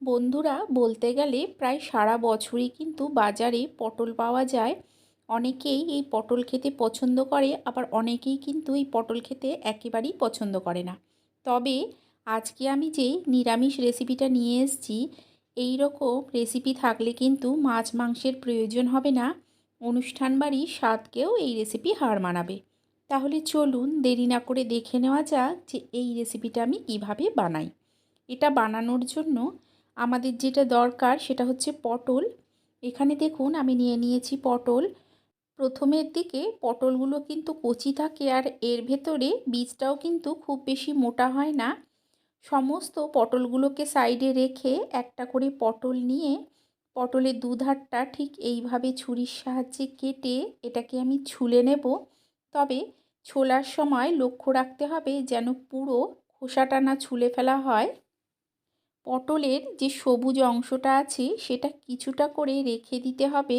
বন্ধুরা, বলতে গেলে প্রায় সারা বছরই কিন্তু বাজারে পটল পাওয়া যায়। অনেকেই এই পটল খেতে পছন্দ করে, আবার অনেকেই কিন্তু এই পটল খেতে একেবারেই পছন্দ করে না। তবে আজকে আমি যে নিরামিষ রেসিপিটা নিয়ে এসেছি, এই রকম রেসিপি থাকলে কিন্তু মাছ মাংসের প্রয়োজন হবে না। অনুষ্ঠান বাড়ির স্বাদকেও এই রেসিপি হার মানাবে। তাহলে চলুন দেরি না করে দেখে নেওয়া যাক যে এই রেসিপিটা আমি কিভাবে বানাই। এটা বানানোর জন্য আমাদের যেটা দরকার সেটা হচ্ছে পটল। এখানে দেখুন আমি নিয়ে নিয়েছি পটল। প্রথমের দিকে পটলগুলো কিন্তু কচি থাকে, আর এর ভেতরে বীজটাও কিন্তু খুব বেশি মোটা হয় না। সমস্ত পটলগুলোকে সাইডে রেখে একটা করে পটল নিয়ে পটলের দুধারটা ঠিক এইভাবে ছুরির সাহায্যে কেটে এটাকে আমি ছুলে নেব। তবে ছোলার সময় লক্ষ্য রাখতে হবে যেন পুরো খোসাটা না ছুলে ফেলা হয়। পটলের যে সবুজ অংশটা আছে সেটা কিছুটা করে রেখে দিতে হবে।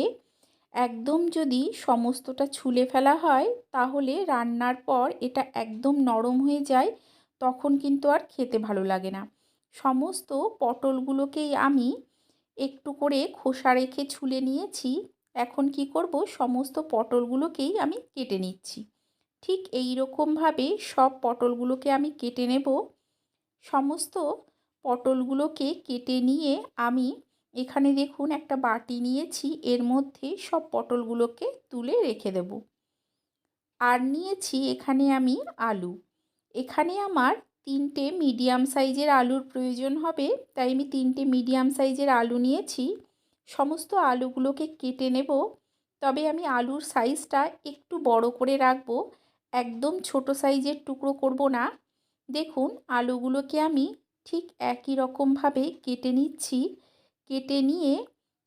একদম যদি সমস্তটা ছুলে ফেলা হয় তাহলে রান্নার পর এটা একদম নরম হয়ে যায়, তখন কিন্তু আর খেতে ভালো লাগে না। সমস্ত পটলগুলোকেই আমি একটু করে খোসা রেখে ছুলে নিয়েছি। এখন কি করব, সমস্ত পটলগুলোকেই আমি কেটে নিচ্ছি। ঠিক এই রকমভাবে সব পটলগুলোকে আমি কেটে নেব। সমস্ত পটলগুলোকে কেটে নিয়ে আমি এখানে দেখুন একটা বাটি নিয়েছি, এর মধ্যে সব পটলগুলোকে তুলে রেখে দেব। আর নিয়েছি এখানে আমি আলু। এখানে আমার 3টে মিডিয়াম সাইজের আলুর প্রয়োজন হবে, তাই আমি 3টে মিডিয়াম সাইজের আলু নিয়েছি। সমস্ত আলুগুলোকে কেটে নেব। তবে আমি আলুর সাইজটা একটু বড় করে রাখবো, একদম ছোট সাইজের টুকরো করব না। দেখুন আলুগুলোকে আমি ঠিক একই রকমভাবে কেটে নিচ্ছি। কেটে নিয়ে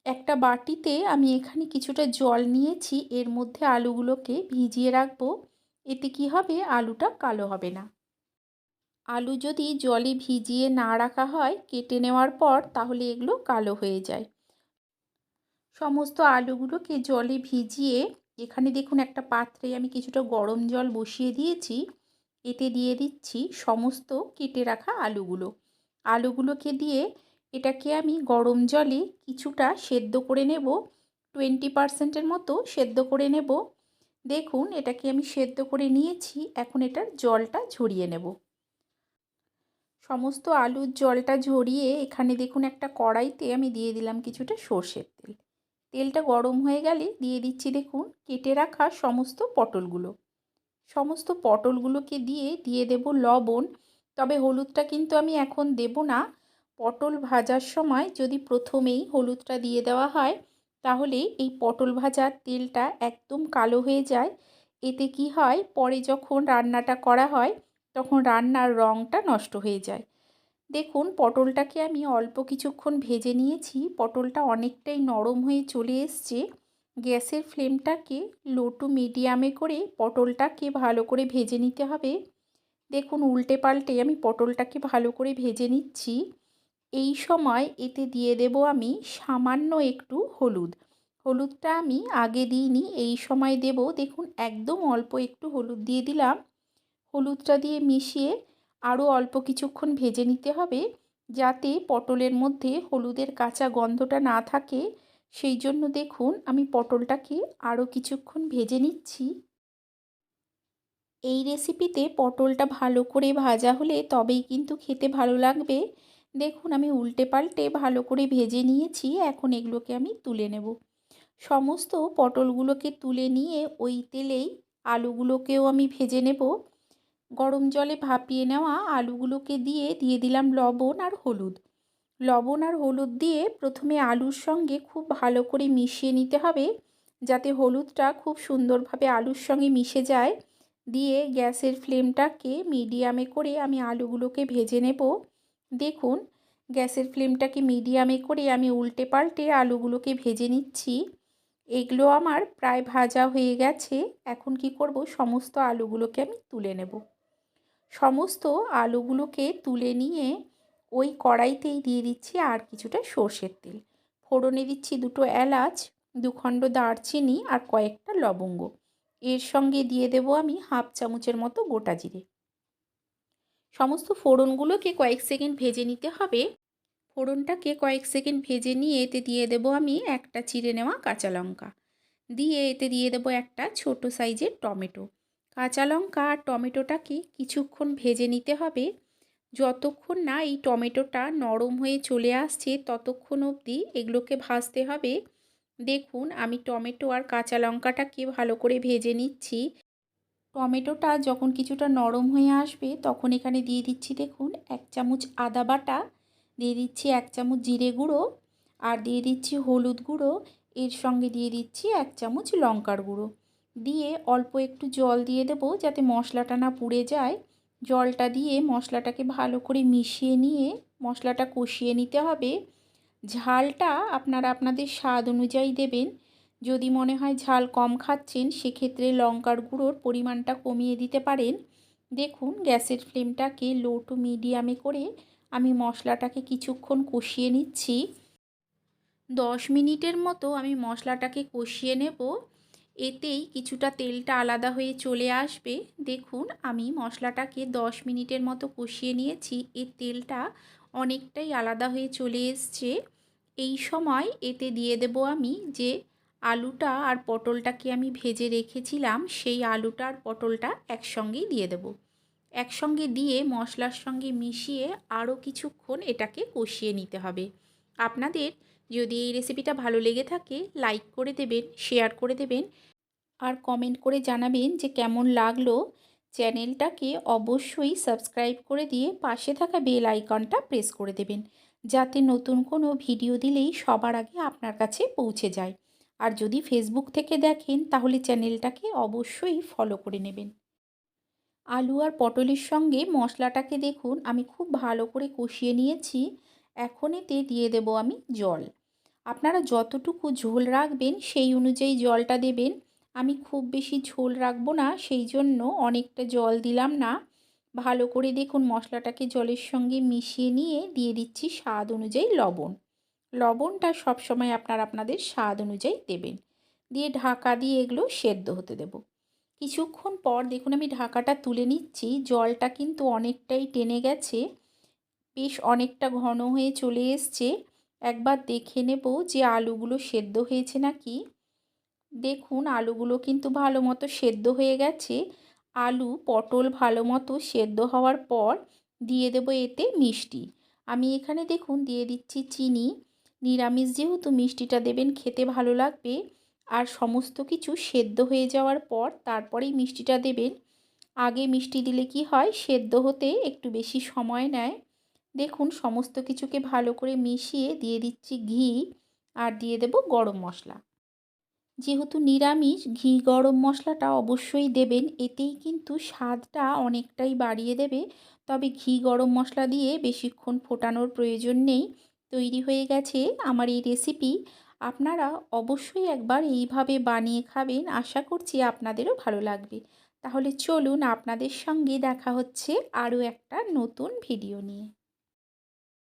একটা বাটিতে আমি এখানে কিছুটা জল নিয়েছি, এর মধ্যে আলুগুলোকে ভিজিয়ে রাখবো। এতে কি হবে, আলুটা কালো হবে না। আলু যদি জলে ভিজিয়ে না রাখা হয় কেটে নেওয়ার পর, তাহলে এগুলো কালো হয়ে যায়। সমস্ত আলুগুলোকে জলে ভিজিয়ে এখানে দেখুন একটা পাত্রে আমি কিছুটা গরম জল বসিয়ে দিয়েছি। এতে দিয়ে দিচ্ছি সমস্ত কেটে রাখা আলুগুলো। আলুগুলোকে দিয়ে এটাকে আমি গরম জলে কিছুটা সেদ্ধ করে নেব। 20% মতো সেদ্ধ করে নেব। দেখুন এটাকে আমি সেদ্ধ করে নিয়েছি, এখন এটার জলটা ঝরিয়ে নেব। সমস্ত আলুর জলটা ঝরিয়ে এখানে দেখুন একটা কড়াইতে আমি দিয়ে দিলাম কিছুটা সর্ষের তেল। তেলটা গরম হয়ে গেলে দিয়ে দিচ্ছি দেখুন কেটে রাখা সমস্ত পটলগুলো। সমস্ত পটলগুলোকে দিয়ে দেব লবণ। তবে হলুদটা কিন্তু আমি এখন দেব না। পটল ভাজার সময় যদি প্রথমেই হলুদটা দিয়ে দেওয়া হয়, তাহলে এই পটল ভাজার তেলটা একদম কালো হয়ে যায়। এতে কি হয়, পরে যখন রান্নাটা করা হয় তখন রান্নার রঙটা নষ্ট হয়ে যায়। দেখুন পটলটাকে আমি অল্প কিছুক্ষণ ভেজে নিয়েছি, পটলটা অনেকটাই নরম হয়ে চলে এসছে। গ্যাসের ফ্লেমটাকে লো টু মিডিয়ামে করে পটলটাকে ভালো করে ভেজে নিতে হবে। দেখুন উল্টে পাল্টে আমি পটলটাকে ভালো করে ভেজে নিচ্ছি। এই সময় এতে দিয়ে দেব আমি সামান্য একটু হলুদ। হলুদটা আমি আগে দিইনি, এই সময় দেব। দেখুন একদম অল্প একটু হলুদ দিয়ে দিলাম। হলুদটা দিয়ে মিশিয়ে আরও অল্প কিছুক্ষণ ভেজে নিতে হবে, যাতে পটলের মধ্যে হলুদের কাঁচা গন্ধটা না থাকে। সেই জন্য দেখুন আমি পটলটাকে আরও কিছুক্ষণ ভেজে নিচ্ছি। এই রেসিপিতে পটলটা ভালো করে ভাজা হলে তবেই কিন্তু খেতে ভালো লাগবে। দেখুন আমি উল্টে পাল্টে ভালো করে ভেজে নিয়েছি, এখন এগুলোকে আমি তুলে নেব। সমস্ত পটলগুলোকে তুলে নিয়ে ওই তেলেই আলুগুলোকেও আমি ভেজে নেব। গরম জলে ভাপিয়ে নেওয়া আলুগুলোকে দিয়ে দিলাম লবণ আর হলুদ। লবণ আর হলুদ দিয়ে প্রথমে আলুর সঙ্গে খুব ভালো করে মিশিয়ে নিতে হবে, যাতে হলুদটা খুব সুন্দরভাবে আলুর সঙ্গে মিশে যায়। দিয়ে গ্যাসের ফ্লেমটাকে মিডিয়ামে করে আমি আলুগুলোকে ভেজে নেব। দেখুন গ্যাসের ফ্লেমটাকে মিডিয়ামে করে আমি উল্টে পাল্টে আলুগুলোকে ভেজে নিচ্ছি। এগুলো আমার প্রায় ভাজা হয়ে গেছে। এখন কি করব, সমস্ত আলুগুলোকে আমি তুলে নেব। সমস্ত আলুগুলোকে তুলে নিয়ে ওই কড়াইতেই দিয়ে দিচ্ছি আর কিছুটা সর্ষের তেল। ফোড়নে দিচ্ছি 2টো এলাচ, 2 খণ্ড দারচিনি আর কয়েকটা লবঙ্গ। এর সঙ্গে দিয়ে দেব আমি হাফ চামচের মতো গোটা জিরে। সমস্ত ফোড়নগুলোকে কয়েক সেকেন্ড ভেজে নিতে হবে। ফোড়নটাকে কয়েক সেকেন্ড ভেজে নিয়ে এতে দিয়ে দেব আমি একটা চিড়ে নেওয়া কাঁচা লঙ্কা, দিয়ে এতে দিয়ে দেব একটা ছোট সাইজের টমেটো। কাঁচা লঙ্কা আর টমেটোটাকে কিছুক্ষণ ভেজে নিতে হবে। যতক্ষণ না এই টমেটোটা নরম হয়ে চলে আসছে ততক্ষণ অবধি এগুলোকে ভাজতে হবে। দেখুন আমি টমেটো আর কাঁচা লঙ্কাটাকে ভালো করে ভেজে নিচ্ছি। টমেটোটা যখন কিছুটা নরম হয়ে আসবে তখন এখানে দিয়ে দিচ্ছি দেখুন 1 চামচ আদা বাটা, দিয়ে দিচ্ছি 1 চামচ জিরে গুঁড়ো, আর দিয়ে দিচ্ছি হলুদ গুঁড়ো, এর সঙ্গে দিয়ে দিচ্ছি 1 চামচ লঙ্কার গুঁড়ো। দিয়ে অল্প একটু জল দিয়ে দেবো যাতে মশলাটা না পুড়ে যায়। জলটা দিয়ে মশলাটাকে ভালো করে মিশিয়ে নিয়ে মশলাটা কষিয়ে নিতে হবে। ঝালটা আপনারা আপনাদের স্বাদ অনুযায়ী দেবেন। যদি মনে হয় ঝাল কম খাচ্ছেন সেক্ষেত্রে লঙ্কার গুঁড়োর পরিমাণটা কমিয়ে দিতে পারেন। দেখুন গ্যাসের ফ্লেমটাকে লো টু মিডিয়ামে করে আমি মশলাটাকে কিছুক্ষণ কষিয়ে নিচ্ছি। 10 মিনিটের মতো আমি মশলাটাকে কষিয়ে নেব। এতেই কিছুটা তেলটা আলাদা হয়ে চলে আসবে। দেখুন আমি মশলাটাকে 10 মিনিটের মতো কষিয়ে নিয়েছি, এর তেলটা অনেকটাই আলাদা হয়ে চলে এসছে। এই সময় এতে দিয়ে দেব আমি যে আলুটা আর পটলটাকে আমি ভেজে রেখেছিলাম, সেই আলুটা আর পটলটা একসঙ্গেই দিয়ে দেব। একসঙ্গে দিয়ে মশলার সঙ্গে মিশিয়ে আরও কিছুক্ষণ এটাকে কষিয়ে নিতে হবে। আপনাদের যদি এই রেসিপিটা ভালো লেগে থাকে লাইক করে দেবেন, শেয়ার করে দেবেন আর কমেন্ট করে জানাবেন যে কেমন লাগলো। চ্যানেলটাকে অবশ্যই সাবস্ক্রাইব করে দিয়ে পাশে থাকা বেল আইকনটা প্রেস করে দেবেন, যাতে নতুন কোনো ভিডিও দিলেই সবার আগে আপনার কাছে পৌঁছে যায়। আর যদি ফেসবুক থেকে দেখেন তাহলে চ্যানেলটাকে অবশ্যই ফলো করে নেবেন। আলু আর পটলের সঙ্গে মশলাটাকে দেখুন আমি খুব ভালো করে কষিয়ে নিয়েছি। এখন এতে দিয়ে দেব আমি জল। আপনারা যতটুকু ঝোল রাখবেন সেই অনুযায়ী জলটা দেবেন। আমি খুব বেশি ঝোল রাখবো না, সেই জন্য অনেকটা জল দিলাম না। ভালো করে দেখুন মশলাটাকে জলের সঙ্গে মিশিয়ে নিয়ে দিয়ে দিচ্ছি স্বাদ অনুযায়ী লবণ। লবণটা সবসময় আপনারা আপনাদের স্বাদ অনুযায়ী দেবেন। দিয়ে ঢাকা দিয়ে এগুলো সেদ্ধ হতে দেব। কিছুক্ষণ পর দেখুন আমি ঢাকাটা তুলে নিচ্ছি। জলটা কিন্তু অনেকটাই টেনে গেছে, বেশ অনেকটা ঘন হয়ে চলে এসছে। একবার দেখে নেব যে আলুগুলো সেদ্ধ হয়েছে নাকি। দেখুন আলুগুলো কিন্তু ভালো মতো সেদ্ধ হয়ে গেছে। আলু পটল ভালো মতো সেদ্ধ হওয়ার পর দিয়ে দেব এতে মিষ্টি। আমি এখানে দেখুন দিয়ে দিচ্ছি চিনি। নিরামিষ যেহেতু মিষ্টিটা দেবেন খেতে ভালো লাগবে। আর সমস্ত কিছু সেদ্ধ হয়ে যাওয়ার পর তারপরেই মিষ্টিটা দেবেন। আগে মিষ্টি দিলে কি হয় সেদ্ধ হতে একটু বেশি সময় নেয়। দেখুন সমস্ত কিছুকে ভালো করে মিশিয়ে দিয়ে দিচ্ছি ঘি, আর দিয়ে দেব গরম মশলা। যেহেতু নিরামিষ ঘি গরম মশলাটা অবশ্যই দেবেন, এতেই কিন্তু স্বাদটা অনেকটাই বাড়িয়ে দেবে। তবে ঘি গরম মশলা দিয়ে বেশিক্ষণ ফোটানোর প্রয়োজন নেই। তৈরি হয়ে গেছে আমার এই রেসিপি। আপনারা অবশ্যই একবার এইভাবে বানিয়ে খাবেন, আশা করছি আপনাদেরও ভালো লাগবে। তাহলে চলুন আপনাদের সঙ্গে দেখা হচ্ছে আরও একটা নতুন ভিডিও নিয়ে।